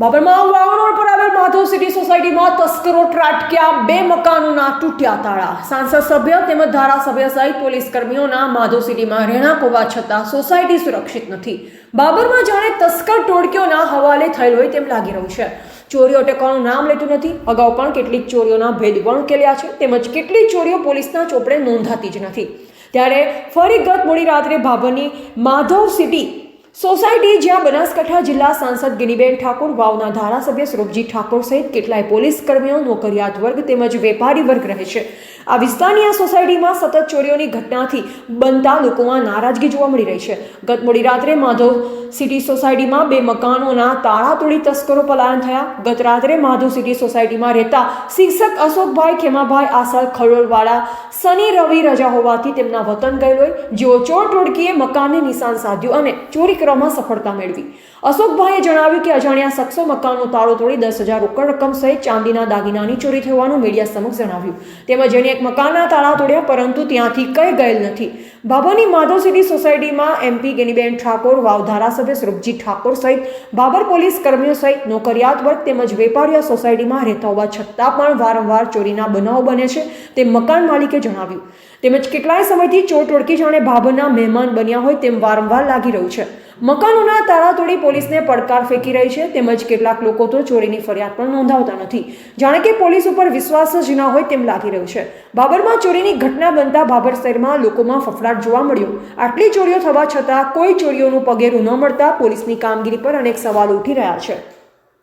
બાબરમાં વાવ road પર આવેલ Madhav city સોસાયટીમાં તસ્કરો ત્રાટક્યા, 2 મકાનોના તૂટ્યા તાળા. સાંસદ સભ્ય તેમજ ધારાસભ્ય સહિત પોલીસ કર્મીઓના માધવ સિટીમાં રહેણાંક હોવા છતાં સોસાયટી સુરક્ષિત નથી. બાબરમાં જાણે તસ્કર ટોળકીઓના હવાલે થયેલ હોય તેમ લાગી રહ્યું છે. ચોરીઓ અટકવાનું નામ લેતું નથી. અગાઉ પણ કેટલીક ચોરીઓના ભેદ પણ ઉકેલ્યા છે, તેમજ કેટલીક ચોરીઓ પોલીસના ચોપડે નોંધાતી જ નથી. ત્યારે ફરી ગત મોડી રાત્રે બાબરની માધવ સિટી સોસાયટી, જ્યાં બનાસકાંઠા જિલ્લા સાંસદ ગિનીબેન ઠાકોર, વાવના ધારાસભ્ય સ્વરૂપજી ઠાકોર સહિત કેટલાય પોલીસ કર્મીઓ, નોકરિયાત વર્ગ તેમજ વેપારી વર્ગ રહે છે. આ વિસ્તારની આ સોસાયટીમાં સતત ચોરીઓની ઘટનાથી બનતા લોકોમાં નારાજગી જોવા મળી રહી છે. ગત મોડી રાત્રે માધવ સિટી સોસાયટીમાં 2 મકાનોના તાળા તોડી તસ્કરો પલાયન થયા. ગત રાત્રે માધવ સિટી સોસાયટીમાં રહેતા શિક્ષક અશોકભાઈ ખેમાભાઈ આસલ ખરોલવાળા શનિ રવિ રજા હોવાથી તેમના વતન ગયેલ હોય, જેઓ ચોર ટોળકીએ મકાનને નિશાન સાધ્યું અને ચોરી કરવામાં સફળતા મેળવી. અશોકભાઈએ જણાવ્યું કે અજાણ્યા શખ્સો મકાનનો તાળો તોડી 10,000 રોકડ રકમ સહિત ચાંદીના દાગીનાની ચોરી થઈ હોવાનું મીડિયા સમક્ષ જણાવ્યું. તેમજ જેને એક મકાનના તાળા તોડ્યા, પરંતુ ત્યાંથી કંઈ ગયેલ નથી. બાબરની માધવ સિટી સોસાયટીમાં એમપી ગિનીબેન ઠાકોર, વાવ ધારાસભ્ય સ્વરૂપજી ઠાકોર સહિત બાબર પોલીસ કર્મીઓ સહિત નોકરિયાત વર્ગ તેમજ વેપારીઓ સોસાયટીમાં રહેતા હોવા છતાં પણ વારંવાર ચોરીના બનાવો બને છે, તેમ મકાન માલિકે જણાવ્યું. તેમજ કેટલાય સમયથી ચોર ટોળકી જાણે બાબરના મહેમાન બન્યા હોય તેમ વારંવાર લાગી રહ્યું છે. મકાનોના તાળા તોડી પોલીસને પડકાર ફેંકી રહી છે, તેમજ કેટલાક લોકો તો ચોરીની ફરિયાદ પણ નોંધાવતા નથી. જાણે કે પોલીસ ઉપર વિશ્વાસ જ ન હોય તેમ લાગી રહ્યું છે. બાબરમાં ચોરીની ઘટના બનતા બાબર શહેરમાં લોકોમાં ફફડાટ જોવા મળ્યો. આટલી ચોરીઓ થવા છતાં કોઈ ચોરીઓનું પગેરું ન મળતા પોલીસની કામગીરી પર અનેક સવાલો ઉઠી રહ્યા છે.